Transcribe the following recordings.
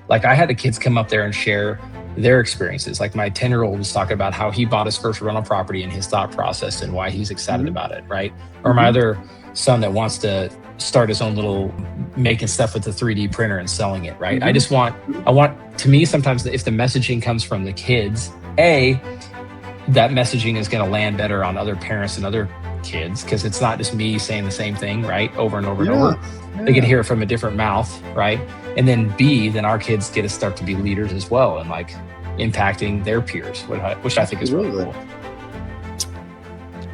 like I had the kids come up there and share their experiences. Like my 10-year-old was talking about how he bought his first rental property and his thought process and why he's excited about it, right? Or my other son that wants to start his own little making stuff with the 3D printer and selling it, right? To me, sometimes if the messaging comes from the kids, that messaging is going to land better on other parents and other kids, because it's not just me saying the same thing, right? Over and over and over. They get to hear it from a different mouth, right? And then then our kids get to start to be leaders as well and like impacting their peers, which I think is really cool.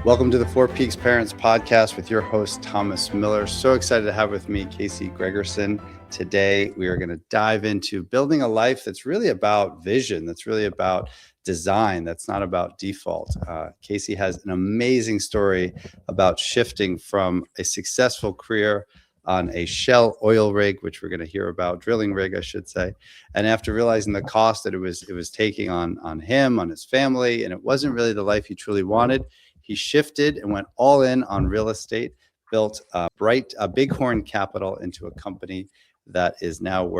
Welcome to the Four Peaks Parents Podcast with your host, Thomas Miller. So excited to have with me Casey Gregerson. Today, we are going to dive into building a life that's really about vision, that's really about design, that's not about default. Casey has an amazing story about shifting from a successful career on a Shell oil rig, which we're going to hear about, drilling rig, I should say. And after realizing the cost that it was taking on him, on his family, and it wasn't really the life he truly wanted, he shifted and went all in on real estate, built a Bighorn Capital into a company that is now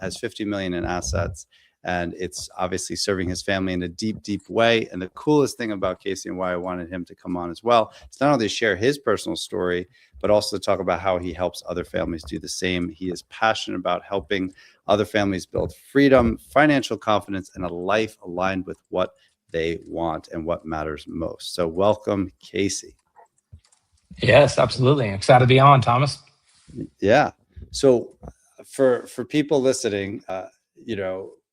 has 50 million in assets. And it's obviously serving his family in a deep, deep way. And the coolest thing about Casey, and why I wanted him to come on as well, is not only to share his personal story, but also to talk about how he helps other families do the same. He is passionate about helping other families build freedom, financial confidence, and a life aligned with what they want and what matters most. So welcome, Casey. Yes, absolutely. I'm excited to be on, Thomas. Yeah. So for people listening,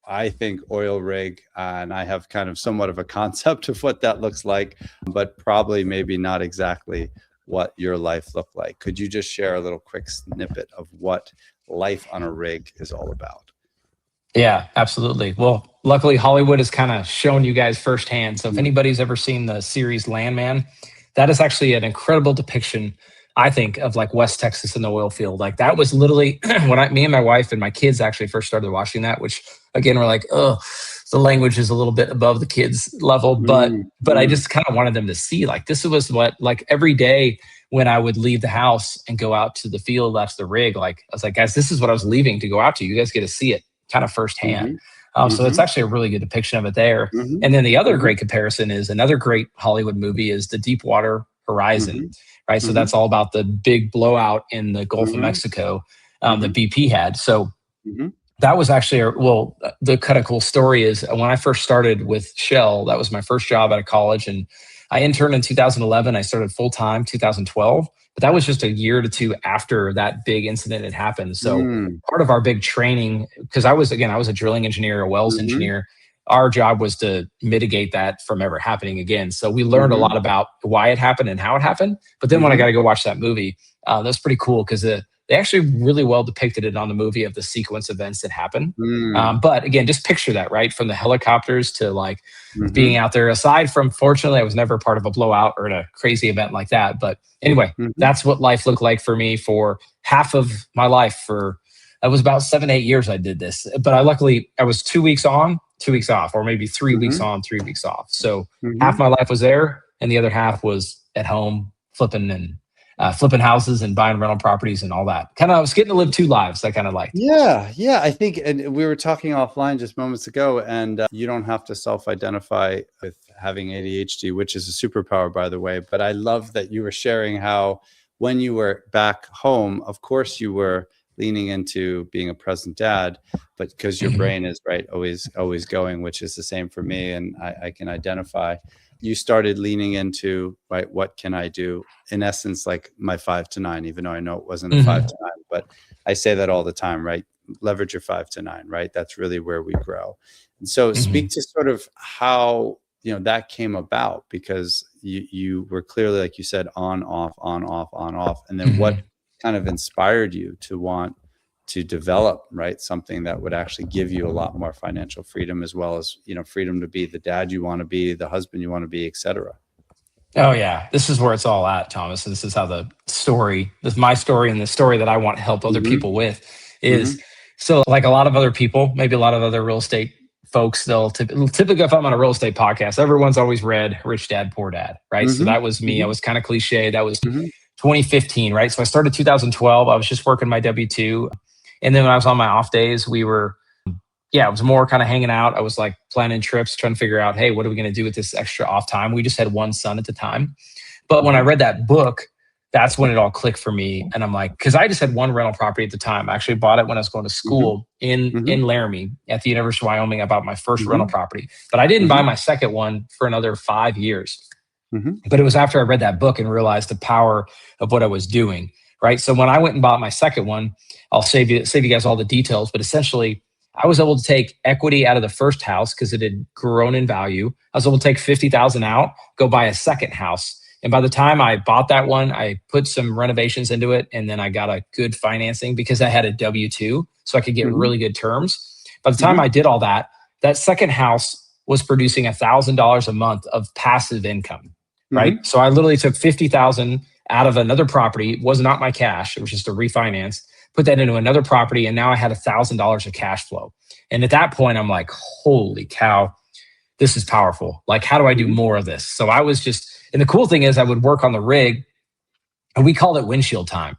I think oil rig, and I have kind of somewhat of a concept of what that looks like, but probably maybe not exactly what your life looked like. Could you just share a little quick snippet of what life on a rig is all about? Yeah, absolutely. Well, luckily Hollywood has kind of shown you guys firsthand. So if anybody's ever seen the series Landman, that is actually an incredible depiction, I think, of like West Texas in the oil field. Like that was literally when me and my wife and my kids actually first started watching that, which again, we're like, oh, the language is a little bit above the kids' level, but I just kind of wanted them to see like, this was what, like every day when I would leave the house and go out to the field, that's the rig. Like, I was like, guys, this is what I was leaving to go out to. You guys get to see it kind of firsthand. So it's actually a really good depiction of it there. And then the other great comparison is another great Hollywood movie is the Deepwater Horizon, right? So that's all about the big blowout in the Gulf of Mexico that BP had. So that was actually, the kind of cool story is when I first started with Shell, that was my first job out of college. And I interned in 2011. I started full-time 2012. But that was just a year to two after that big incident had happened. So part of our big training, because I was a drilling engineer, a wells engineer. Our job was to mitigate that from ever happening again. So we learned a lot about why it happened and how it happened. But then when I got to go watch that movie, that's pretty cool because they actually really well depicted it on the movie of the sequence events that happened. But again, just picture that, right? From the helicopters to like being out there. Aside from, fortunately, I was never part of a blowout or a crazy event like that. But anyway, that's what life looked like for me for half of my life. It was about 7-8 years I did this. But I was 2 weeks on, 2 weeks off, or maybe 3 weeks on, 3 weeks off. So half my life was there and the other half was at home flipping houses and buying rental properties and all that. I was getting to live two lives. I kind of liked. Yeah. I think, and we were talking offline just moments ago, and you don't have to self-identify with having ADHD, which is a superpower, by the way. But I love that you were sharing how when you were back home, of course you were leaning into being a present dad, but because your brain is always going, which is the same for me. And I can identify. You started leaning into, right, what can I do? In essence, like my 5 to 9, even though I know it wasn't a 5 to 9, but I say that all the time, right? Leverage your 5 to 9, right? That's really where we grow. And so speak to sort of how, that came about, because you were clearly, like you said, on, off, on, off, on, off. And then what kind of inspired you to want to develop, right, something that would actually give you a lot more financial freedom, as well as, freedom to be the dad you want to be, the husband you want to be, et cetera. Oh yeah. This is where it's all at, Thomas. This is how my story and the story that I want to help other people with is, so like a lot of other people, maybe a lot of other real estate folks, they'll typically, if I'm on a real estate podcast, everyone's always read Rich Dad, Poor Dad, right? So that was me. I was kind of cliche. That was 2015, right? So I started 2012. I was just working my W-2. And then when I was on my off days, we were yeah, it was more kind of hanging out. I was like planning trips, trying to figure out, hey, what are we going to do with this extra off time? We just had one son at the time. But when I Mhm. read that book, that's when it all clicked for me. And I'm like, because I just had one rental property at the time. I actually bought it when I was going to Mhm. school in Mhm. in Laramie at the University of Wyoming. I bought my first rental Mhm. property, but I didn't buy Mhm. my second one for another 5 years. Mhm. But it was after I read that book and realized the power of what I was doing. Right. So when I went and bought my second one, I'll save you guys all the details, but essentially I was able to take equity out of the first house because it had grown in value. I was able to take 50,000 out, go buy a second house. And by the time I bought that one, I put some renovations into it, and then I got a good financing because I had a W-2, so I could get Mhm. really good terms. By the time Mhm. I did all that, that second house was producing $1,000 a month of passive income. Right. Mhm. So I literally took 50,000 out of another property. It was not my cash. It was just a refinance, put that into another property. And now I had $1,000 of cash flow. And at that point, I'm like, holy cow, this is powerful. Like, how do I do Mhm. more of this? So I was just, and the cool thing is I would work on the rig, and we called it windshield time.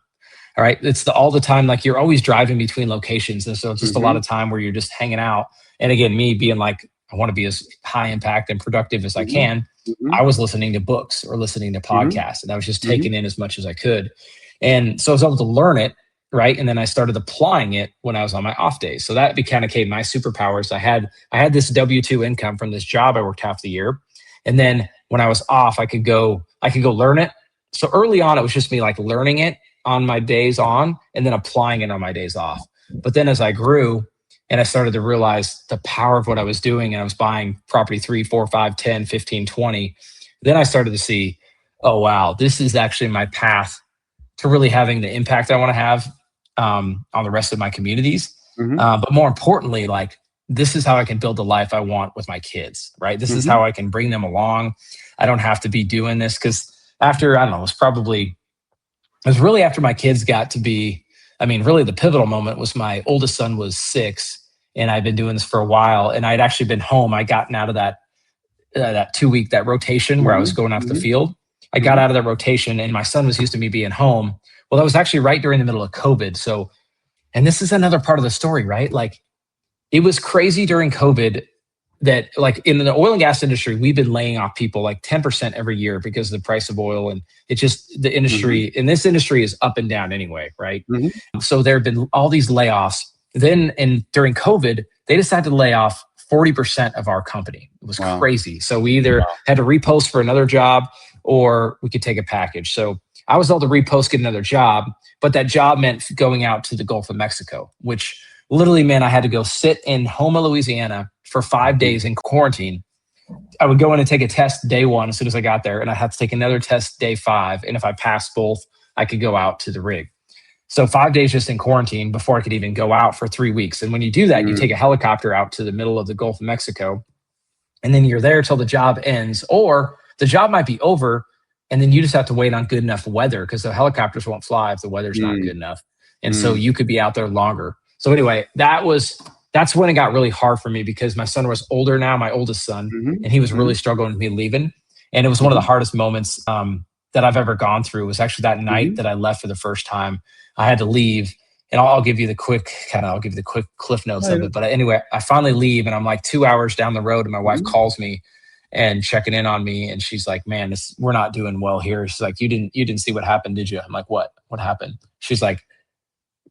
All right. It's all the time, like you're always driving between locations. And so it's just a lot Mhm. of time where you're just hanging out. And again, me being like, I want to be as high impact and productive as I Mhm. can. I Mhm. was listening to books or listening to Mhm. podcasts, and I was just Mhm. taking in as much as I could. And so I was able to learn it. Right. And then I started applying it when I was on my off days. So that became my superpowers. I had this W-2 income from this job I worked half the year. And then when I was off, I could go learn it. So early on, it was just me like learning it on my days on and then applying it on my days off. But then as I grew and I started to realize the power of what I was doing, and I was buying property 3, 4, 5, 10, 15, 20, then I started to see, oh, wow, this is actually my path to really having the impact I want to have on the rest of my communities. Mhm. But more importantly, like, this is how I can build the life I want with my kids, right? This is Mhm. how I can bring them along. I don't have to be doing this because after, I don't know, it was really after my kids got to be, I mean, really the pivotal moment was my oldest son was 6, and I'd been doing this for a while, and I'd actually been home. I'd gotten out of that 2 week, that rotation where I was Mhm. going off the Mhm. field. I got Mhm. out of that rotation, and my son was used to me being home. Well, that was actually right during the middle of COVID. So, and this is another part of the story, right? Like, it was crazy during COVID that, like, in the oil and gas industry, we've been laying off people like 10% every year because of the price of oil. And it just, the Mhm. industry, in this industry is up and down anyway, right? Mhm. So there have been all these layoffs. Then, and during COVID, they decided to lay off 40% of our company. It was Wow. crazy. So we either Wow. had to repost for another job or we could take a package. So I was able to repost, get another job, but that job meant going out to the Gulf of Mexico, which literally meant I had to go sit in Houma, Louisiana for 5 days in quarantine. I would go in and take a test day one as soon as I got there, and I had to take another test day 5. And if I passed both, I could go out to the rig. So 5 days just in quarantine before I could even go out for 3 weeks. And when you do that, you Mm. take a helicopter out to the middle of the Gulf of Mexico, and then you're there till the job ends, or the job might be over, and then you just have to wait on good enough weather because the helicopters won't fly if the weather's not Mm. good enough. And so Mm. you could be out there longer. So anyway, that's when it got really hard for me because my son was older now, my oldest son, Mhm. and he was really Mhm. struggling with me leaving. And it was one of the Mhm. hardest moments that I've ever gone through. It was actually that night Mhm. that I left for the first time. I had to leave, and I'll give you the quick cliff notes Oh, of yeah. it. But anyway, I finally leave, and I'm like 2 hours down the road, and my wife Mhm. calls me and checking in on me, and she's like, "Man, we're not doing well here." She's like, "You didn't see what happened, did you?" I'm like, What happened?" She's like,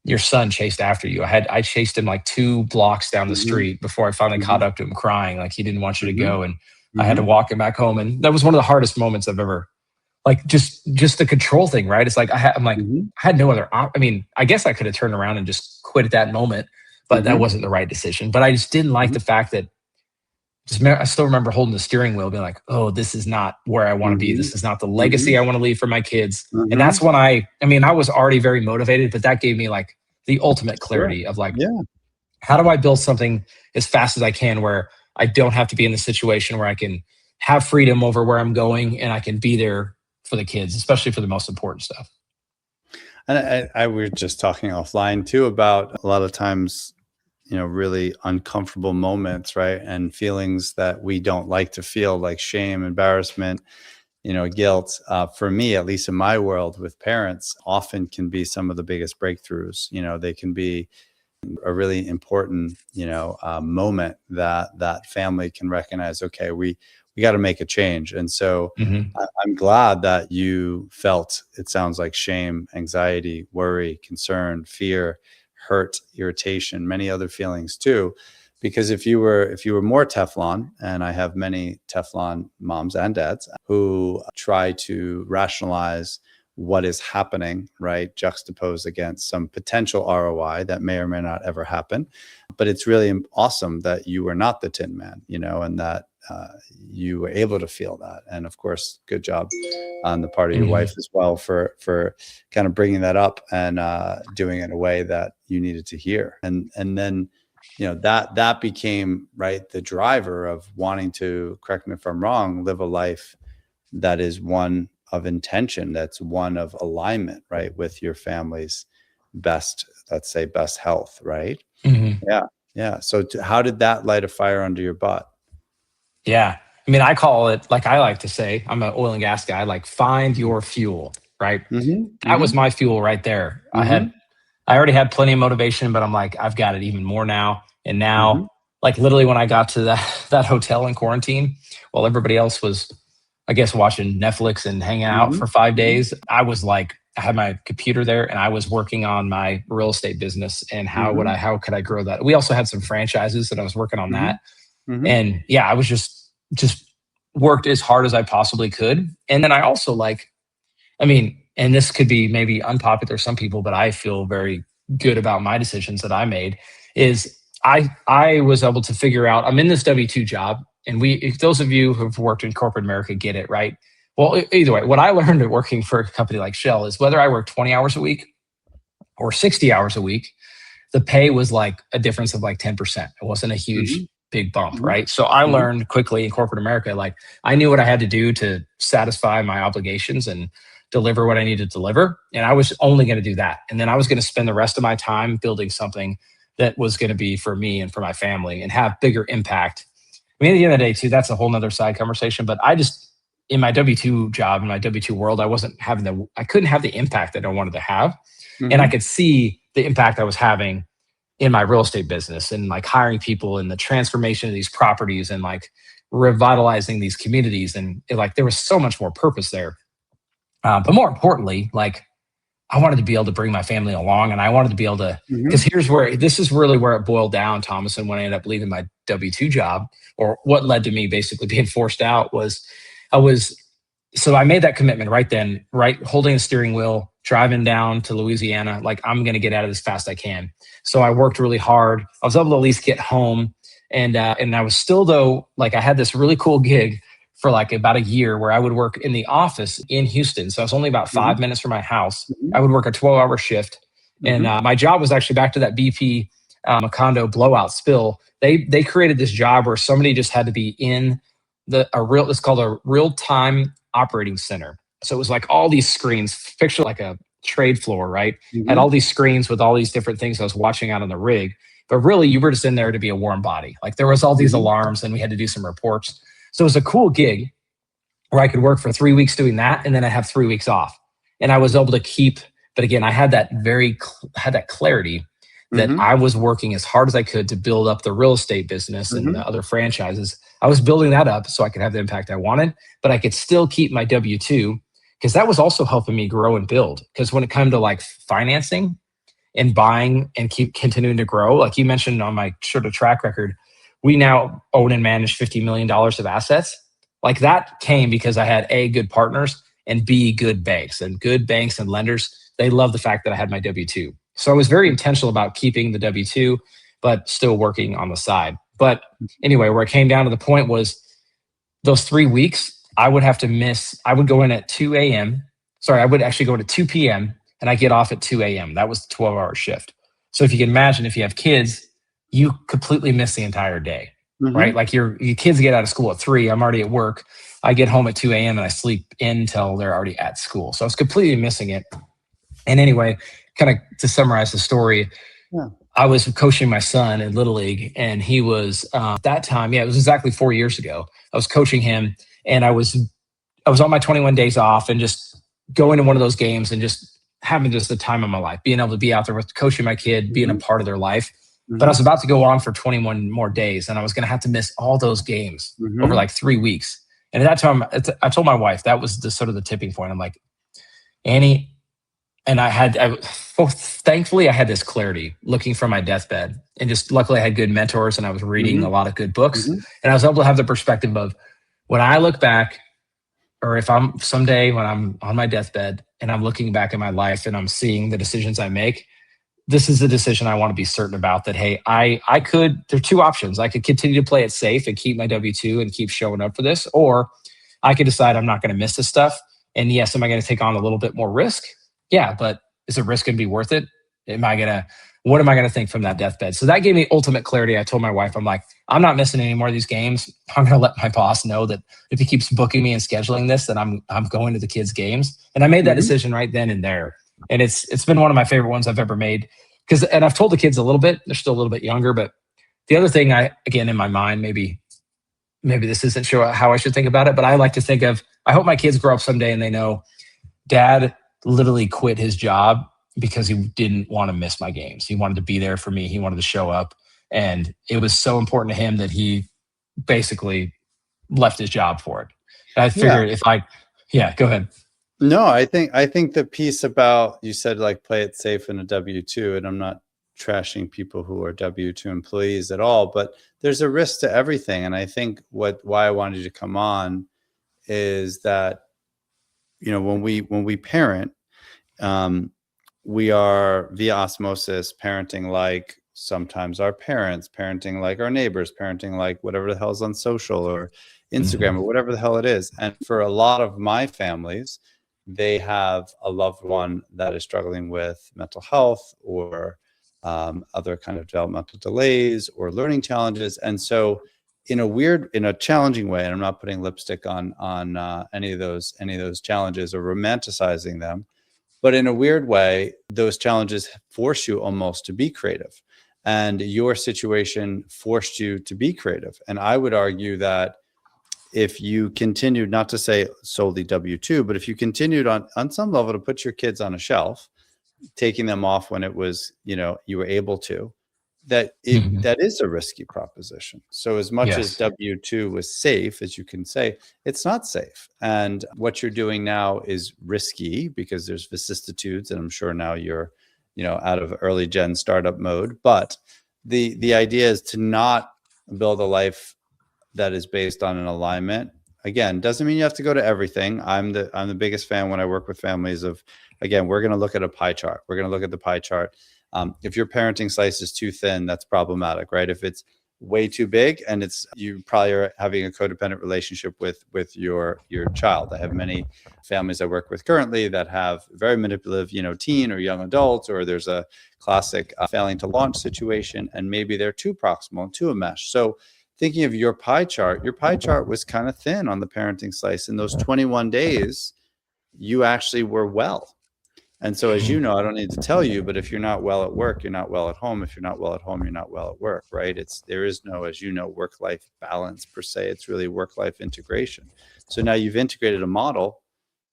"Your son chased after you. I chased him like 2 blocks down the Mhm. street before I finally caught Mhm. up to him, crying like he didn't want you to Mhm. go, and I had to Mhm. walk him back home." And that was one of the hardest moments I've ever, like, just the control thing, right? It's like I'm like, Mhm. I had no other I mean, I guess I could have turned around and just quit at that moment, but that Mhm. wasn't the right decision. But I just didn't like Mhm. the fact that, I still remember holding the steering wheel, being like, "Oh, this is not where I want to be. Mhm. This is not the legacy Mhm. I want to leave for my kids." And that's Mhm. when I mean, I was already very motivated, but that gave me like the ultimate Sure. clarity of like, Yeah. how do I build something as fast as I can where I don't have to be in the situation where I can have freedom over where I'm going and I can be there for the kids, especially for the most important stuff. And I we were just talking offline too about a lot of times, really uncomfortable moments, right? And feelings that we don't like to feel, like shame, embarrassment, guilt. For me, at least in my world with parents, often can be some of the biggest breakthroughs. They can be a really important, moment that family can recognize, okay, we got to make a change. And so Mhm. I'm glad that you felt, it sounds like, shame, anxiety, worry, concern, fear, hurt, irritation, many other feelings too. Because if you were more Teflon, and I have many Teflon moms and dads who try to rationalize what is happening, right, juxtaposed against some potential ROI that may or may not ever happen. But it's really awesome that you were not the Tin Man, and that you were able to feel that. And of course, good job on the part of your wife as well for kind of bringing that up and doing it in a way that you needed to hear. And then, that became, right, the driver of wanting to, correct me if I'm wrong, live a life that is one of intention, that's one of alignment, right, with your family's best, let's say, best health, right? Mhm. Yeah. So how did that light a fire under your butt? Yeah. I mean, I call it, like I like to say, I'm an oil and gas guy, like find your fuel, right? Mm-hmm. That was Mm-hmm. my fuel right there. Mm-hmm. I already had plenty of motivation, but I'm like, I've got it even more now. And Mm-hmm. now, like literally when I got to that hotel in quarantine, while everybody else was, I guess, watching Netflix and hanging out Mm-hmm. for 5 days, Mm-hmm. I was like, I had my computer there and I was working on my real estate business and Mm-hmm. how could I grow that? We also had some franchises and I was working on Mm-hmm. that. Mm-hmm. And yeah, I was just worked as hard as I possibly could. And then I also I mean, and this could be maybe unpopular to some people, but I feel very good about my decisions that I made. Is I was able to figure out I'm in this W-2 job, and if those of you who've worked in corporate America get it, right? Well, either way, what I learned at working for a company like Shell is whether I work 20 hours a week or 60 hours a week, the pay was like a difference of like 10%. It wasn't a huge big bump, Mm-hmm. right? So I Mm-hmm. learned quickly in corporate America, like I knew what I had to do to satisfy my obligations and deliver what I needed to deliver. And I was only going to do that. And then I was going to spend the rest of my time building something that was going to be for me and for my family and have bigger impact. I mean, at the end of the day, too, that's a whole nother side conversation. But in my W-2 job, in my W-2 world, I couldn't have the impact that I wanted to have. And I Mm-hmm. could see the impact I was having in my real estate business and like hiring people and the transformation of these properties and like revitalizing these communities. And like there was so much more purpose there. But more importantly, like I wanted to be able to bring my family along and I wanted to be able to, because Mm-hmm. this is really where it boiled down, Thomas. And when I ended up leaving my W-2 job, or what led to me basically being forced out was I was, so I made that commitment right then, right? Holding the steering wheel, driving down to Louisiana, like I'm going to get out of this fast I can. So I worked really hard. I was able to at least get home. And I was still though, like I had this really cool gig for like about a year where I would work in the office in Houston. So I was only about Mm-hmm. 5 minutes from my house. Mm-hmm. I would work a 12-hour shift. And Mm-hmm. my job was actually back to that BP Macondo blowout spill. They created this job where somebody just had to be in it's called a real-time operating center. So it was like all these screens, picture like a trade floor, right? Had Mm-hmm. all these screens with all these different things I was watching out on the rig. But really, you were just in there to be a warm body. Like there was all these Mm-hmm. alarms and we had to do some reports. So it was a cool gig where I could work for 3 weeks doing that, and then I have 3 weeks off. And I was able to keep, but again, I had had that clarity that Mm-hmm. I was working as hard as I could to build up the real estate business and Mm-hmm. the other franchises. I was building that up so I could have the impact I wanted, but I could still keep my W-2 because that was also helping me grow and build. Because when it came to like financing and buying and keep continuing to grow, like you mentioned on my sort of track record, we now own and manage $50 million of assets. Like that came because I had A, good partners, and B, good banks. And good banks and lenders, they love the fact that I had my W-2. So I was very intentional about keeping the W-2, but still working on the side. But anyway, where it came down to the point was those 3 weeks, I would go in at 2 a.m. Sorry, I would actually go in at 2 p.m. and I get off at 2 a.m. That was the 12-hour shift. So if you can imagine, if you have kids, you completely miss the entire day, right? Mm-hmm. Like your kids get out of school at 3. I'm already at work. I get home at 2 a.m. and I sleep in until they're already at school. So I was completely missing it. And anyway, kind of to summarize the story, Yeah. I was coaching my son in Little League, and he was that time. Yeah, it was exactly 4 years ago. I was coaching him, and I was on my 21 days off, and just going to one of those games, and just having just the time of my life, being able to be out there with coaching my kid, being a Mhm. part of their life. But I Mhm. was about to go on for 21 more days, and I was going to have to miss all those games over Mhm. like 3 weeks. And at that time, I told my wife that was the sort of the tipping point. I'm like, Annie, and well, thankfully, I had this clarity looking from my deathbed, and just luckily, I had good mentors, and I was reading a Mhm. lot of good books, Mhm. and I was able to have the perspective of when I look back, or if I'm someday when I'm on my deathbed and I'm looking back at my life and I'm seeing the decisions I make, this is a decision I want to be certain about. That hey, I could. There are two options. I could continue to play it safe and keep my W-2 and keep showing up for this, or I could decide I'm not going to miss this stuff. And yes, am I going to take on a little bit more risk? Yeah, but is the risk going to be worth it? Am I going to, what am I going to think from that deathbed? So that gave me ultimate clarity. I told my wife, I'm like, I'm not missing any more of these games. I'm going to let my boss know that if he keeps booking me and scheduling this, that I'm going to the kids' games. And I made that Mhm. decision right then and there. And it's been one of my favorite ones I've ever made. Because, and I've told the kids a little bit, they're still a little bit younger, but the other thing again, in my mind, maybe this isn't sure how I should think about it, but I like to think of, I hope my kids grow up someday and they know dad literally quit his job because he didn't want to miss my games. He wanted to be there for me. He wanted to show up. And it was so important to him that he basically left his job for it. And I Yeah. figured yeah, go ahead. No, I think the piece about, you said like play it safe in a W-2, and I'm not trashing people who are W-2 employees at all, but there's a risk to everything. And I think why I wanted you to come on is that, when we parent, um, we are via osmosis parenting like sometimes our parents, parenting like our neighbors, parenting like whatever the hell's on social or Instagram or Mhm. whatever the hell it is. And for a lot of my families, they have a loved one that is struggling with mental health or other kind of developmental delays or learning challenges. And so in a challenging way, and I'm not putting lipstick on any of those challenges or romanticizing them, but in a weird way, those challenges force you almost to be creative. And your situation forced you to be creative. And I would argue that if you continued, not to say solely W-2, but if you continued on some level to put your kids on a shelf, taking them off when it was, you were able to, Mhm. that is a risky proposition. So as much as Yes. W-2 was safe, as you can say, it's not safe. And what you're doing now is risky because there's vicissitudes, and I'm sure now you're, out of early gen startup mode. But the idea is to not build a life that is based on an alignment. Again, doesn't mean you have to go to everything. I'm the biggest fan when I work with families of, again, we're going to look at a pie chart. We're going to look at the pie chart. If your parenting slice is too thin, that's problematic, right? If it's way too big, and you probably are having a codependent relationship with your child. I have many families I work with currently that have very manipulative, teen or young adults, or there's a classic failing to launch situation, and maybe they're too proximal and too enmeshed. So thinking of your pie chart was kind of thin on the parenting slice. In those 21 days, you actually were well. And so, as you Mhm. know, I don't need to tell you, but if you're not well at work, you're not well at home. If you're not well at home, you're not well at work, right? There is no, as you know, work-life balance per se. It's really work-life integration. So now you've integrated a model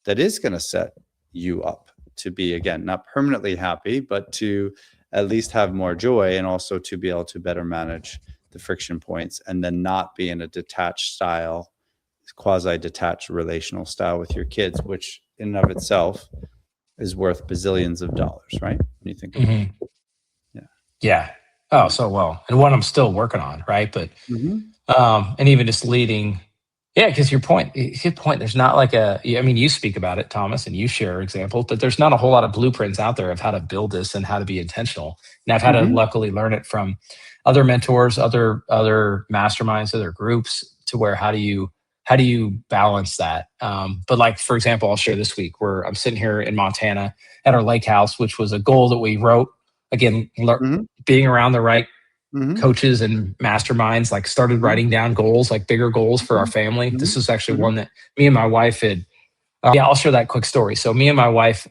that is going to set you up to be, again, not permanently happy, but to at least have more joy, and also to be able to better manage the friction points, and then not be in a detached style, quasi detached relational style with your kids, which in and of itself is worth bazillions of dollars, right? When you think about Mhm. it. Yeah. Yeah. Oh, so well. And one I'm still working on, right? But Mm-hmm. and even just leading, yeah, because your point, there's not like I mean, you speak about it, Thomas, and you share examples, but there's not a whole lot of blueprints out there of how to build this and how to be intentional. And I've had to Mm-hmm. luckily learn it from other mentors, other masterminds, other groups, to where how do you balance that? But like for example, I'll share this week where I'm sitting here in Montana at our lake house, which was a goal that we wrote. Again, Mm-hmm. being around the right Mm-hmm. coaches and masterminds, like started Mm-hmm. writing down goals, like bigger goals for our family. Mm-hmm. This was actually Mm-hmm. one that me and my wife had. Yeah, I'll share that quick story. So me and my wife,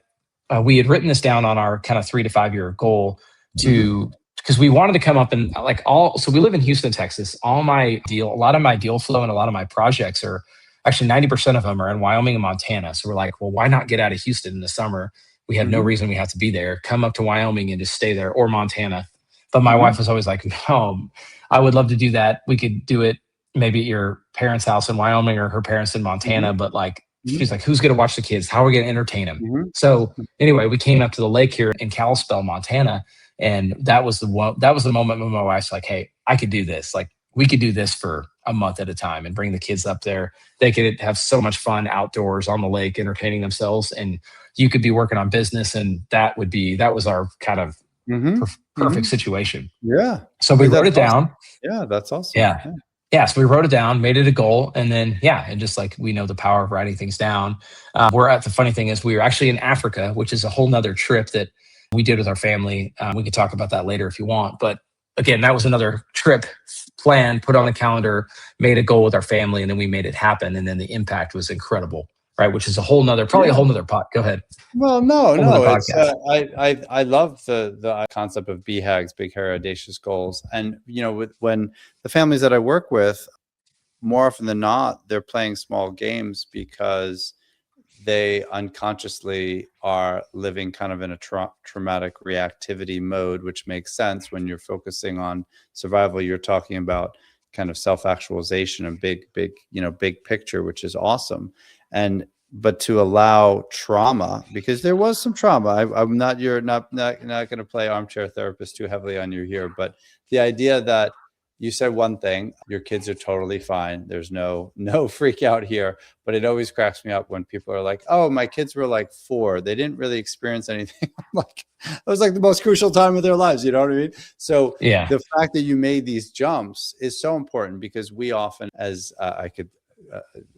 we had written this down on our kind of 3 to 5 year goal Mm-hmm. to because we wanted to come up and like all. So we live in Houston, Texas. A lot of my deal flow and a lot of my projects are actually 90% of them are in Wyoming and Montana. So we're like, well, why not get out of Houston in the summer? We had no Mm-hmm. reason we had to be there. Come up to Wyoming and just stay there, or Montana. But my Mm-hmm. wife was always like, no, I would love to do that. We could do it maybe at your parents' house in Wyoming or her parents in Mm-hmm. Montana. But like, Mm-hmm. she's like, who's going to watch the kids? How are we going to entertain them? Mm-hmm. So anyway, we came up to the lake here in Kalispell, Montana, and that was the one. That was the moment when my wife's like, "Hey, I could do this. Like, we could do this for a month at a time and bring the kids up there. They could have so much fun outdoors on the lake, entertaining themselves, and you could be working on business, and that was our kind of Mm-hmm. perfect Mm-hmm. situation." Yeah. So we Wait, wrote that's it awesome. down. Yeah, that's awesome. Yeah. Yeah. Yeah, so we wrote it down, made it a goal, and then yeah, and just like we know the power of writing things down. We're at the funny thing is we were actually in Africa, which is a whole nother trip that we did with our family. We could talk about that later if you want, but again, that was another trip planned, put on the calendar, made a goal with our family, and then we made it happen, and then the impact was incredible, right? Which is a whole nother, probably a Yeah. whole nother pot. Go ahead, Well, no, whole nother no. It's podcast. I love the concept of BHAGs, big, hairy, audacious goals, and when the families that I work with, more often than not, they're playing small games because they unconsciously are living kind of in a traumatic reactivity mode, which makes sense when you're focusing on survival. You're talking about kind of self-actualization and big picture, which is awesome. And but to allow trauma, because there was some trauma. I'm not you're not going to play armchair therapist too heavily on you here, but the idea that you said one thing, your kids are totally fine. There's no freak out here. But it always cracks me up when people are like, oh, my kids were like 4. They didn't really experience anything. I'm like, it was like the most crucial time of their lives. You know what I mean? So Yeah, the fact that you made these jumps is so important, because we often, as I could,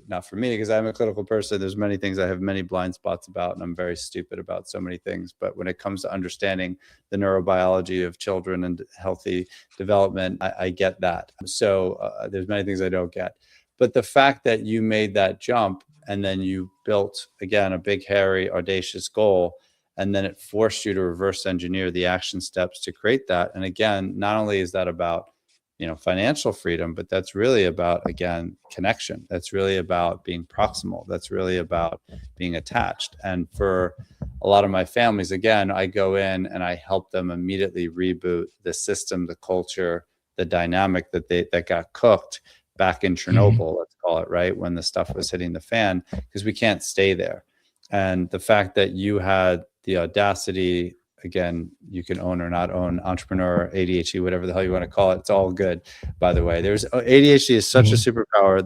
not for me, because I'm a clinical person, there's many things I have many blind spots about, and I'm very stupid about so many things. But when it comes to understanding the neurobiology of children and healthy development, I get that. So there's many things I don't get. But the fact that you made that jump and then you built, again, a big, hairy, audacious goal, and then it forced you to reverse engineer the action steps to create that. And again, not only is that about financial freedom, but that's really about, again, connection. That's really about being proximal. That's really about being attached. And for a lot of my families, again, I go in and I help them immediately reboot the system, the culture, the dynamic that got cooked back in Chernobyl, let's call it, right, when the stuff was hitting the fan, because we can't stay there. And the fact that you had the audacity, again, you can own or not own, entrepreneur, ADHD, whatever the hell you want to call it, it's all good, by the way. There's ADHD is such a superpower.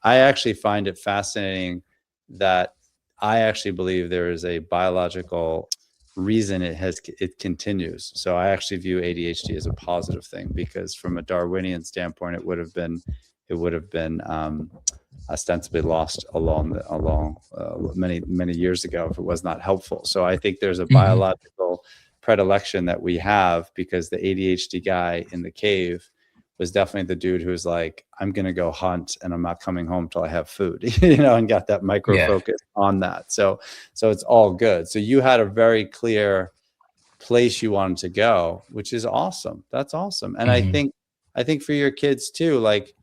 I actually find it fascinating that I actually believe there is a biological reason it continues. So I actually view ADHD as a positive thing, because from a Darwinian standpoint, it would have been ostensibly lost along many years ago if it was not helpful. So I think there's a biological predilection that we have, because the ADHD guy in the cave was definitely the dude who was like, I'm going to go hunt and I'm not coming home till I have food, and got that micro focus on that. So it's all good. So you had a very clear place you wanted to go, which is awesome. That's awesome. And I think for your kids too, like,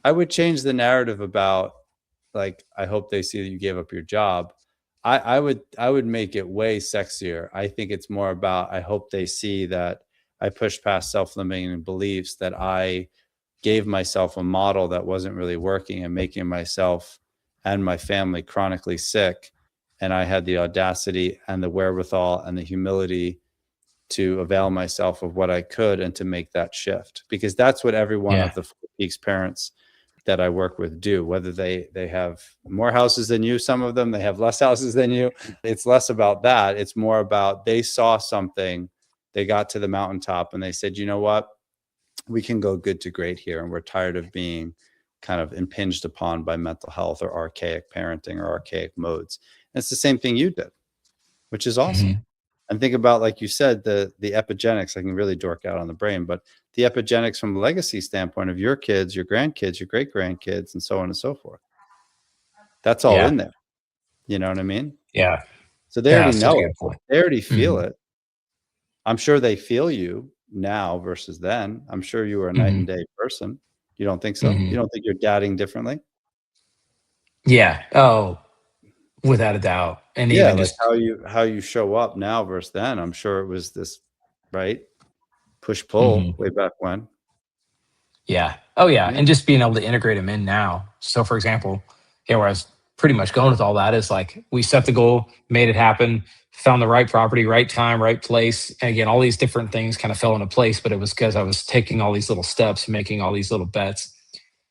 I would change the narrative about, like, I hope they see that you gave up your job. I would make it way sexier. I think it's more about, I hope they see that I pushed past self-limiting beliefs, that I gave myself a model that wasn't really working and making myself and my family chronically sick. And I had the audacity and the wherewithal and the humility to avail myself of what I could and to make that shift, because that's what every one of the Four Peaks parents that I work with do, whether they have more houses than you, some of them, they have less houses than you. It's less about that. It's more about, they saw something, they got to the mountaintop and they said, you know what, we can go good to great here. And we're tired of being kind of impinged upon by mental health or archaic parenting or archaic modes. And it's the same thing you did, which is awesome. And think about, like you said, the epigenetics. I can really dork out on the brain, but the epigenetics from a legacy standpoint of your kids, your grandkids, your great grandkids, and so on and so forth. That's all Yeah, in there. You know what I mean? yeah, So they yeah. already Such a know good it. point. They already feel it. I'm sure they feel you now versus then. I'm sure you were a night and day person. You don't think so? You don't think you're dadding differently? Yeah. Oh, without a doubt. And Yeah, even like just how you show up now versus then. I'm sure it was this, right? Push pull mhm. way back when. Yeah. Oh, yeah. Yeah. And just being able to integrate them in now. So, for example, where I was pretty much going with all that is like we set the goal, made it happen, found the right property, right time, right place. And again, all these different things kind of fell into place, but it was because I was taking all these little steps, making all these little bets.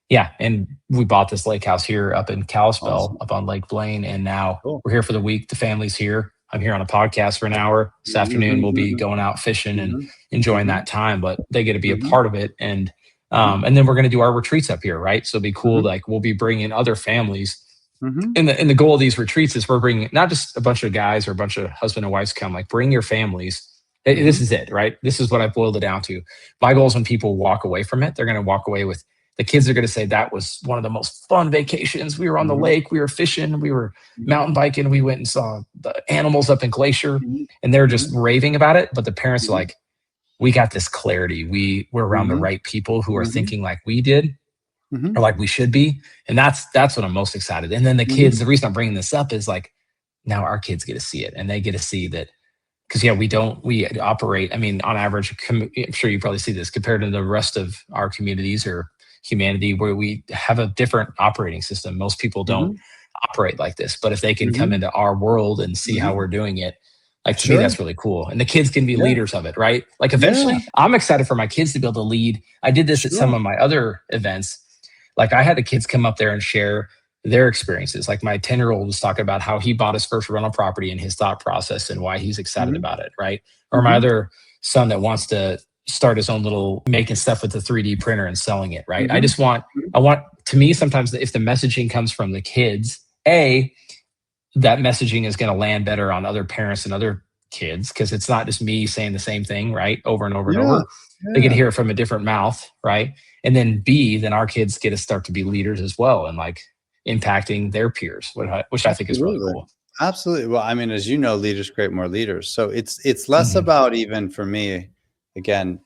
Yeah. And we bought this lake house here up in Kalispell, Awesome. up on Lake Blaine. And now Cool. we're here for the week. The family's here. I'm here on a podcast for an hour. This afternoon, we'll be Mhm, going out fishing and mhm, enjoying mhm, that time, but they get to be a mhm, part of it. mhm, And then we're going to do our retreats up here, right? So it'll be cool. mhm, Like we'll be bringing other families. mhm, And the goal of these retreats is we're bringing not just a bunch of guys or a bunch of husband and wives come, like bring your families. This mhm, is it, right? This is what I've boiled it down to. My goal is when people walk away from it, they're going to walk away with the kids are going to say that was one of the most fun vacations. We were on the mhm, lake, we were fishing, we were mhm, mountain biking, we went and saw the animals up in Glacier, mhm, and they're just mhm, raving about it. But the parents are mhm, like, we got this clarity. We're around the mhm, right people who are mhm, thinking like we did mhm, or like we should be, and that's what I'm most excited. And then the kids, mhm, the reason I'm bringing this up is like now our kids get to see it, and they get to see that because yeah, we operate. I mean, on average, I'm sure you probably see this compared to the rest of our communities or humanity, where we have a different operating system. Most people don't mhm, operate like this, but if they can come mhm, into our world and see how mhm. we're doing it, like to me, Sure. that's really cool. And the kids can be Yeah. leaders of it, right? Like Yeah. eventually, I'm excited for my kids to be able to lead. I did this at some Sure. of my other events. Like I had the kids come up there and share their experiences. Like my 10-year-old was talking about how he bought his first rental property and his thought process and why he's excited Mhm, about it, right? Or my mhm, other son that wants to start his own little making stuff with the 3D printer and selling it, right? mhm, mhm, I want to me sometimes if the messaging comes from the kids, that messaging is going to land better on other parents and other kids because it's not just me saying the same thing, right? Over and over and yeah, over. They get to yeah, hear it from a different mouth, right? And then B, then our kids get to start to be leaders as well and like impacting their peers, which I think is really absolutely. cool. Absolutely. Well, I mean, as you know, leaders create more leaders. So it's less Mhm. about even for me, again,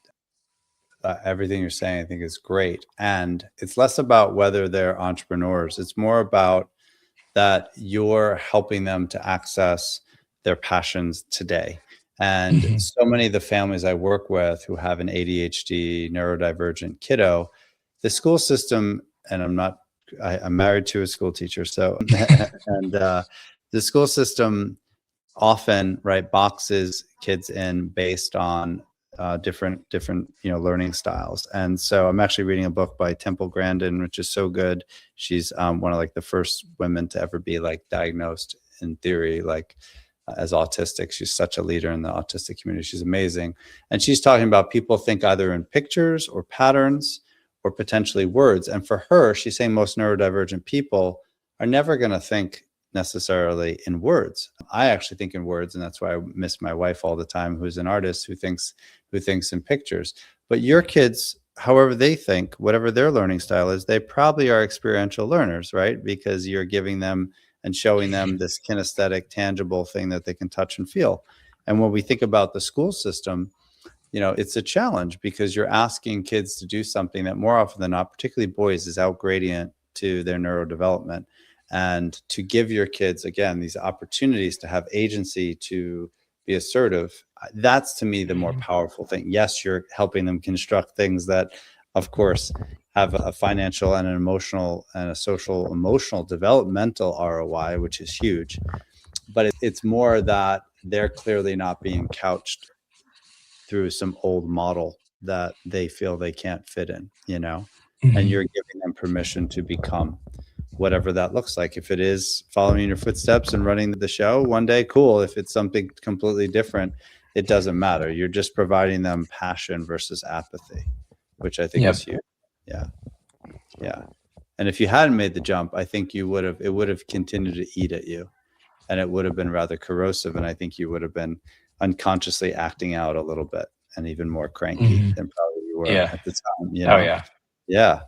everything you're saying, I think is great. And it's less about whether they're entrepreneurs. It's more about that you're helping them to access their passions today. And Mhm. so many of the families I work with who have an ADHD, neurodivergent kiddo, the school system, and I'm married to a school teacher. So, and the school system often, right, boxes kids in based on different learning styles. And so I'm actually reading a book by Temple Grandin, which is so good. She's one of like the first women to ever be like diagnosed in theory like as autistic. She's such a leader in the autistic community. She's amazing. And she's talking about people think either in pictures or patterns or potentially words. And for her, she's saying most neurodivergent people are never going to think necessarily in words. I actually think in words, and that's why I miss my wife all the time, who's an artist who thinks in pictures. But your kids, however they think, whatever their learning style is, they probably are experiential learners, right? Because you're giving them and showing them this kinesthetic, tangible thing that they can touch and feel. And when we think about the school system, it's a challenge because you're asking kids to do something that more often than not, particularly boys, is out gradient to their neurodevelopment. And to give your kids, again, these opportunities to have agency to be assertive, that's to me the more Mhm. powerful thing. Yes, you're helping them construct things that, of course, have a financial and an emotional and a social, emotional, developmental ROI, which is huge. But it's more that they're clearly not being couched through some old model that they feel they can't fit in, and Mhm. you're giving them permission to become whatever that looks like. If it is following your footsteps and running the show one day, cool. If it's something completely different, it doesn't matter. You're just providing them passion versus apathy, which I think is Yep. huge. Yeah. Yeah. And if you hadn't made the jump, I think it would have continued to eat at you and it would have been rather corrosive. And I think you would have been unconsciously acting out a little bit and even more cranky Mhm. than probably you were Yeah. at the time, Oh yeah. Yeah.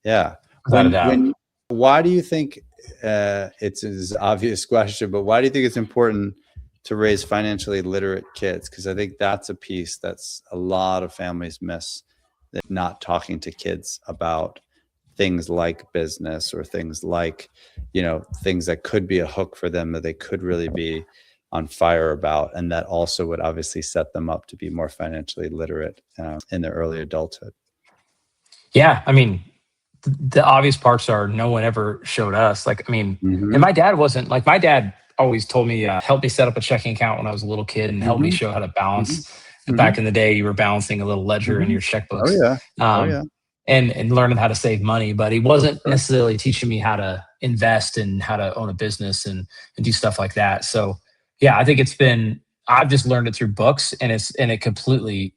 Yeah. Without a doubt. Why do you think, it's an obvious question, but why do you think it's important to raise financially literate kids? Because I think that's a piece that's a lot of families miss, that not talking to kids about things like business or things like, things that could be a hook for them that they could really be on fire about, and that also would obviously set them up to be more financially literate in their early adulthood. Yeah, I mean, the obvious parts are no one ever showed us. Like, I mean, and my dad wasn't like my dad always told me, help me set up a checking account when I was a little kid and help me show how to balance. Back in the day, you were balancing a little ledger in your checkbooks. Oh yeah. Oh Um, yeah. and learning how to save money, but he wasn't necessarily teaching me how to invest and how to own a business and do stuff like that. So yeah, I think I've just learned it through books, and it completely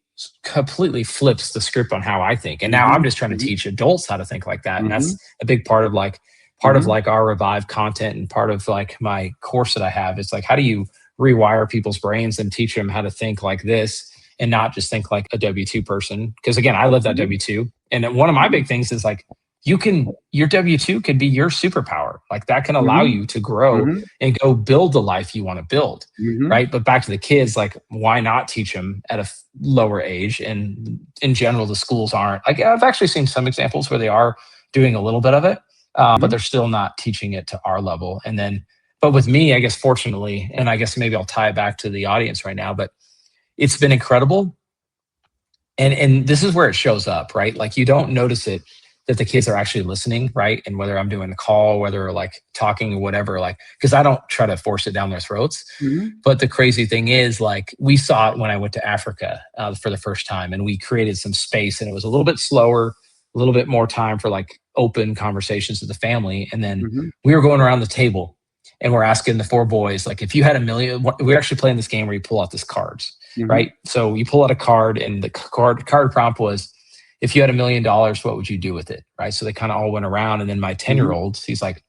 flips the script on how I think. And now I'm just trying to teach adults how to think like that. And that's a big part of like our Revive content, and part of like my course that I have. It's like, how do you rewire people's brains and teach them how to think like this and not just think like a W-2 person? Because again, I live that W-2. And then one of my big things is like, your W-2 could be your superpower. Like that can allow you to grow and go build the life you want to build. Right. But back to the kids, like, why not teach them at a lower age? And in general, the schools aren't like, I've actually seen some examples where they are doing a little bit of it, but they're still not teaching it to our level. And then, but with me, I guess, fortunately, and I guess maybe I'll tie it back to the audience right now, but it's been incredible. And this is where it shows up, right? Like, you don't notice it, that the kids are actually listening, right? And whether I'm doing a call, whether like talking or whatever, like, because I don't try to force it down their throats. But the crazy thing is, like, we saw it when I went to Africa for the first time, and we created some space, and it was a little bit slower, a little bit more time for like open conversations with the family. And then we were going around the table and we're asking the four boys, like, if you had $1 million, we're actually playing this game where you pull out these cards, right? So you pull out a card, and the card prompt was, if you had $1 million, what would you do with it? Right. So they kind of all went around. And then my 10-year-old, he's like,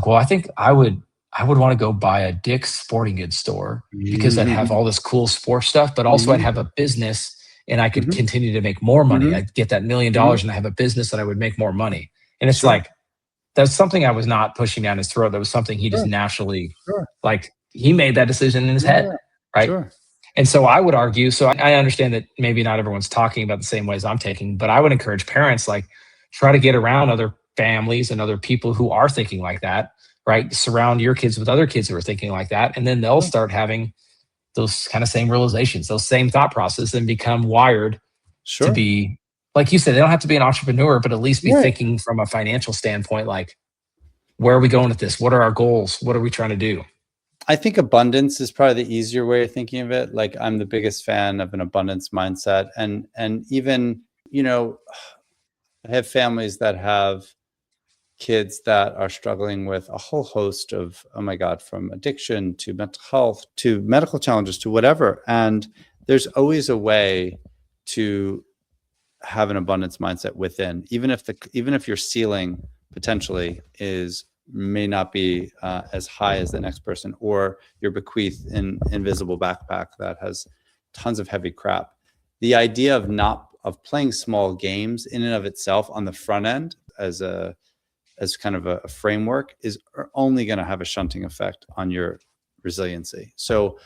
well, I think I would want to go buy a Dick's Sporting Goods store, because I'd have all this cool sports stuff, but also I'd have a business and I could continue to make more money. I'd get that $1 million and I have a business that I would make more money. And it's like, that's something I was not pushing down his throat. That was something he just naturally, like, he made that decision in his head. Right. And so I would argue, so I understand that maybe not everyone's talking about the same ways I'm taking, but I would encourage parents, like, try to get around other families and other people who are thinking like that, right? Surround your kids with other kids who are thinking like that. And then they'll start having those kind of same realizations, those same thought process, and become wired to be, like you said, they don't have to be an entrepreneur, but at least be thinking from a financial standpoint, like, where are we going with this? What are our goals? What are we trying to do? I think abundance is probably the easier way of thinking of it. Like, I'm the biggest fan of an abundance mindset. And even, I have families that have kids that are struggling with a whole host of, oh my God, from addiction to mental health to medical challenges to whatever. And there's always a way to have an abundance mindset within, even if your ceiling potentially may not be as high as the next person, or you're bequeathed an invisible backpack that has tons of heavy crap. The idea of playing small games in and of itself on the front end as kind of a framework is only going to have a shunting effect on your resiliency. So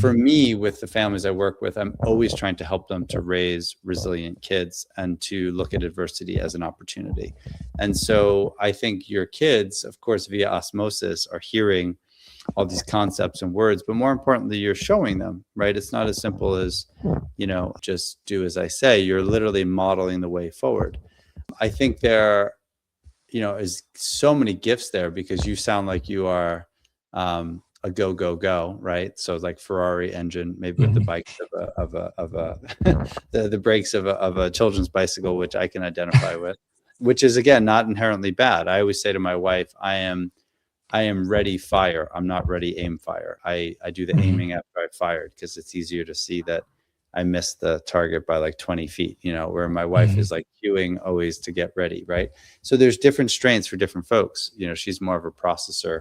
for me, with the families I work with, I'm always trying to help them to raise resilient kids and to look at adversity as an opportunity. And so I think your kids, of course, via osmosis, are hearing all these concepts and words, but more importantly, you're showing them, right? It's not as simple as, just do as I say. You're literally modeling the way forward. I think there, is so many gifts there, because you sound like you are, a go, right? So like Ferrari engine, maybe with the bikes the brakes of a children's bicycle, which I can identify with, which is, again, not inherently bad. I always say to my wife, I am ready, fire. I'm not ready, aim, fire. I do the aiming after I fired, because it's easier to see that I missed the target by like 20 feet, where my wife is like queuing always to get ready. Right. So there's different strengths for different folks. She's more of a processor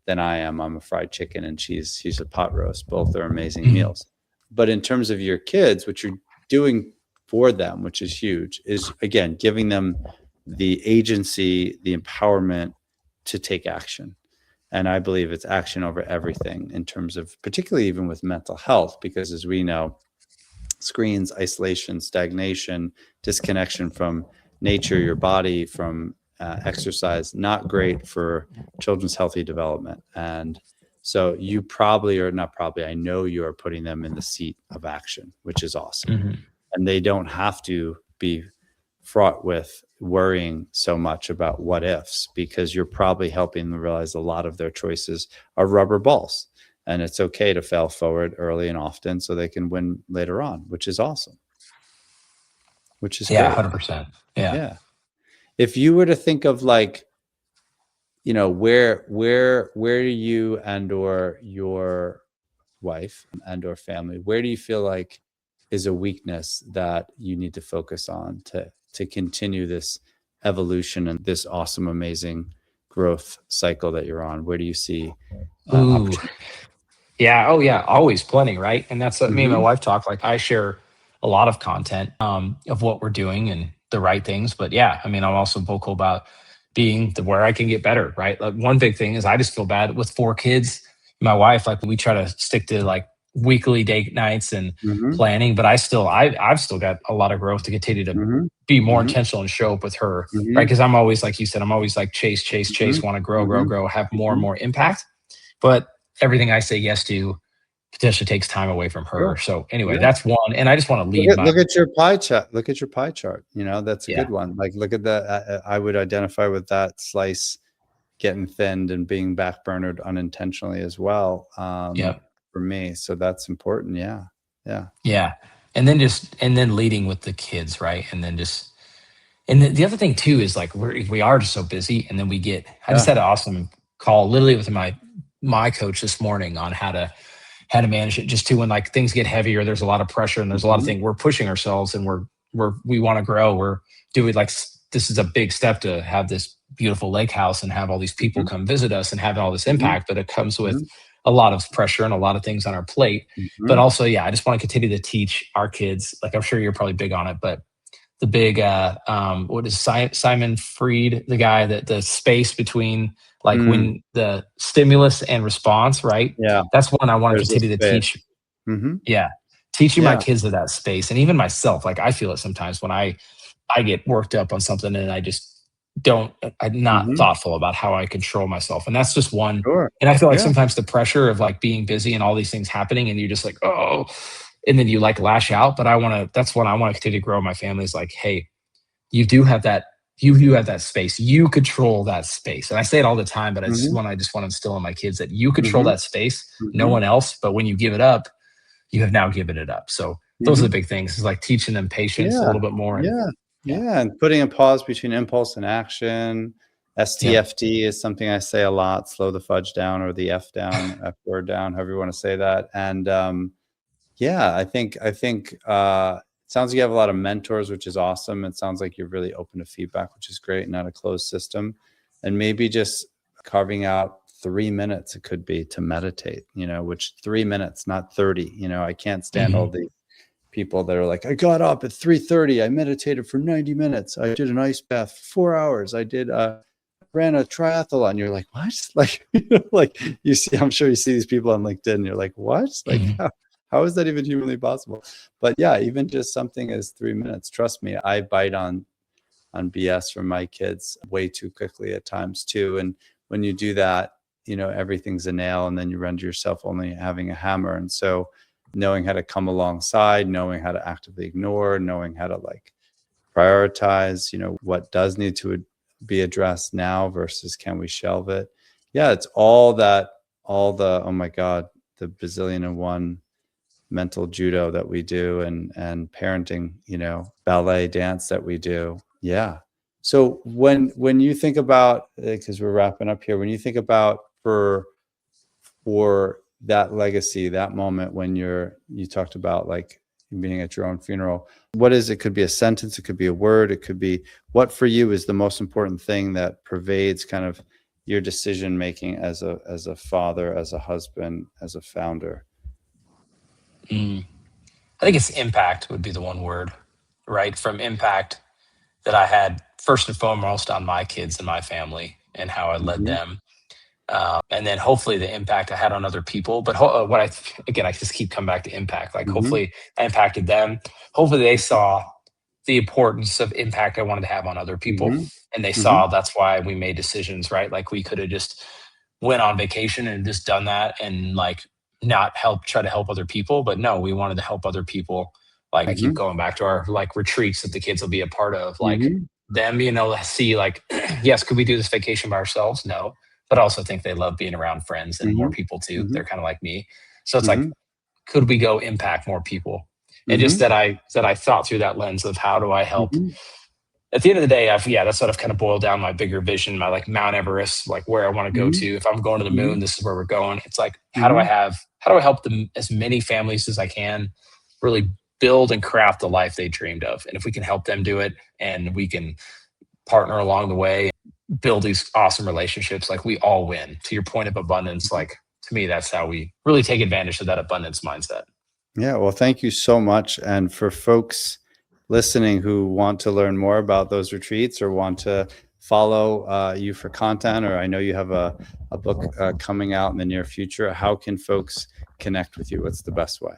than I am. I'm a fried chicken, and she's a pot roast. Both are amazing meals. But in terms of your kids, what you're doing for them, which is huge, is, again, giving them the agency, the empowerment to take action. And I believe it's action over everything, in terms of, particularly even with mental health, because as we know, screens, isolation, stagnation, disconnection from nature, your body, from exercise, not great for children's healthy development. And so you probably, or not probably, I know you are putting them in the seat of action, which is awesome. And they don't have to be fraught with worrying so much about what ifs, because you're probably helping them realize a lot of their choices are rubber balls, and it's okay to fail forward early and often so they can win later on, which is awesome, which is Yeah, great. 100%. Yeah. Yeah. If you were to think of like, you know, where you and or your wife and or family, where do you feel like is a weakness that you need to focus on to continue this evolution and this awesome, amazing growth cycle that you're on? Where do you see Ooh. opportunity? Yeah. Oh, yeah. Always plenty, right? And that's what me and my Mm-hmm. wife talk. Like, I share a lot of content of what we're doing and the right things. But yeah, I mean, I'm also vocal about being the where I can get better, right? Like, one big thing is I just feel bad with 4 kids. My wife, like, we try to stick to like weekly date nights and Mm-hmm. planning, but I've still got a lot of growth to continue to Mm-hmm. be more Mm-hmm. intentional and show up with her, right? Mm-hmm. Because I'm always, like you said, I'm always like chase, chase, Mm-hmm. chase, want to grow, grow, Mm-hmm. grow, have more and Mm-hmm. more impact. But everything I say yes to potentially takes time away from her. Sure. So anyway, Yeah. that's one. And I just want to Look lead at, my, look at your pie chart. Look at your pie chart. You know, that's a yeah, good one. Like, look at the, I would identify with that slice getting thinned and being backburnered unintentionally as well, yeah, for me. So that's important. Yeah. Yeah. yeah. And then leading with the kids, right? And then just, and the other thing too is like we are just so busy, and then we get. I just Yeah. had an awesome call literally with my coach this morning on how to manage it. Just to when like things get heavier, there's a lot of pressure and there's a lot of Mhm. things we're pushing ourselves, and we want to grow. We're doing like this is a big step to have this beautiful lake house and have all these people Mhm. come visit us and have all this Mhm. impact, but it comes with Mhm. a lot of pressure and a lot of things on our plate. But Mhm. also, yeah, I just want to continue to teach our kids. Like, I'm sure you're probably big on it, but the big what is Simon Freed, the guy that the space between like Mm. when the stimulus and response, right? Yeah. That's one I want to There's a continue to space. teach. Mhm. Yeah, teaching my Yeah. kids to that space, and even myself. Like, I feel it sometimes when I get worked up on something and I just don't. I'm not Mhm. thoughtful about how I control myself, and that's just one. Sure. And I feel like Yeah. sometimes the pressure of like being busy and all these things happening, and you're just like, oh, and then you like lash out. But I want to. That's what I want to continue to grow. My family is like, hey, you do have that. You have that space. You control that space. And I say it all the time, but it's Mhm. one I just want to instill in my kids that you control Mhm. that space, no Mhm. one else. But when you give it up, you have now given it up. So those are the Mhm. big things. Is like teaching them patience a Yeah. little bit more. And Yeah. yeah, Yeah. And putting a pause between impulse and action. yeah, STFD is something I say a lot. Slow the fudge down, or the F down, F word down, however you want to say that. And yeah, I think it sounds like you have a lot of mentors, which is awesome. It sounds like you're really open to feedback, which is great, not a closed system. And maybe just carving out 3 minutes, it could be, to meditate, you know, which 3 minutes, not 30. You know, I can't stand all hmm, the people that are like, I got up at 3:30, I meditated for 90 minutes, I did an ice bath for 4 hours, I did ran a triathlon. You're like, what? Like, you know, like, you see, I'm sure you see these people on LinkedIn, and you're like, what? Like, hmm, how is that even humanly possible? But yeah, even just something as 3 minutes, trust me, I bite on BS from my kids way too quickly at times too. And when you do that, you know, everything's a nail, and then you render yourself only having a hammer. And so knowing how to come alongside, knowing how to actively ignore, knowing how to like prioritize, you know, what does need to be addressed now versus can we shelve it? Yeah, it's all that, all the, oh my God, the bazillion and one mental judo that we do, and parenting, you know, ballet dance that we do. Yeah. So when you think about, because we're wrapping up here, when you think about for that legacy, that moment when you talked about like being at your own funeral, what is it? Could be a sentence, it could be a word, it could be, what for you is the most important thing that pervades kind of your decision making as a father, as a husband, as a founder? mm. I think it's impact would be the one word, right? From impact that I had first and foremost on my kids and my family and how I led Mhm. them. And then hopefully the impact I had on other people. But again, I just keep coming back to impact. Like, Mhm. hopefully I impacted them. Hopefully they saw the importance of impact I wanted to have on other people. Mm-hmm. And they Mm-hmm. saw that's why we made decisions, right? Like we could have just went on vacation and just done that and like not try to help other people. But no, we wanted to help other people. Like I keep Mm-hmm. going back to our like retreats that the kids will be a part of, like Mm-hmm. them, see like, yes, could we do this vacation by ourselves? No. But I also think they love being around friends and more people too. Mm-hmm. They're kind of like me. So it's like, Mm-hmm. could we go impact more people? And just Mm-hmm. that I thought through that lens of how do I help. Mm-hmm. At the end of the day, that's what I've kind of boiled down my bigger vision, my like Mount Everest, like where I want to go Mm-hmm. to. If I'm going to the moon, this is where we're going. It's like, Mm-hmm. how do I help them, as many families as I can, really build and craft the life they dreamed of? And if we can help them do it and we can partner along the way, build these awesome relationships, like we all win. To your point of abundance, like to me, that's how we really take advantage of that abundance mindset. Yeah, well, thank you so much. And for folks listening who want to learn more about those retreats or want to follow you for content, or I know you have a book coming out in the near future, how can folks connect with you? What's the best way?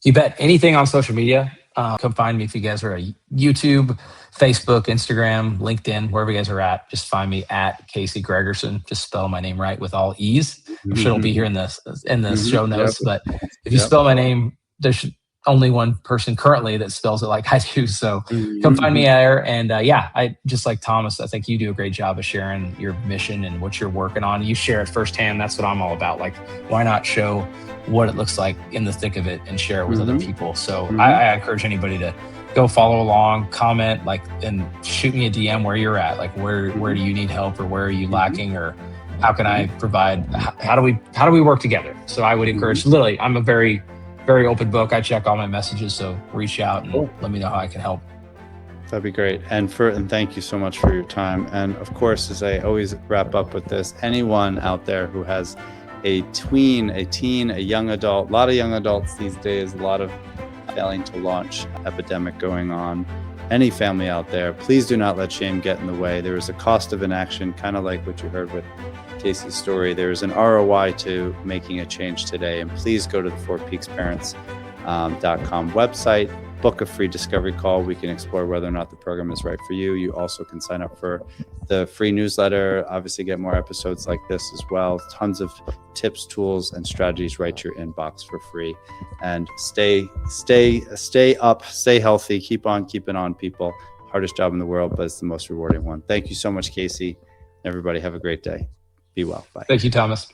You bet. Anything on social media. Come find me if you guys are at YouTube, Facebook, Instagram, LinkedIn, wherever you guys are at. Just find me at Casey Gregerson. Just spell my name right with all E's. I'm sure it'll be here in the show notes. Yep. But if you spell my name, there's only one person currently that spells it like I do. So come find me there. And I just like Thomas, I think you do a great job of sharing your mission and what you're working on. You share it firsthand. That's what I'm all about. Like, why not show what it looks like in the thick of it and share it with other people? So I encourage anybody to go follow along, comment, like, and shoot me a DM where you're at. Like, where do you need help, or where are you lacking, or how can I provide? How do we work together? So I would encourage. Literally, I'm a very, very open book. I check all my messages, so reach out and let me know how I can help. That'd be great. And thank you so much for your time. And of course, as I always wrap up with this, anyone out there who has a tween, a teen, a young adult, a lot of young adults these days, a lot of failing to launch epidemic going on. Any family out there, please do not let shame get in the way. There is a cost of inaction, kind of like what you heard with Casey's story. There is an ROI to making a change today. And please go to the fourpeaksparents.com website, book a free discovery call. We can explore whether or not the program is right for you. You also can sign up for the free newsletter, obviously get more episodes like this as well. Tons of tips, tools, and strategies right to your inbox for free. And stay up, stay healthy, keep on keeping on, people. Hardest job in the world, but it's the most rewarding one. Thank you so much, Casey. Everybody have a great day. Be well. Bye. Thank you, Thomas.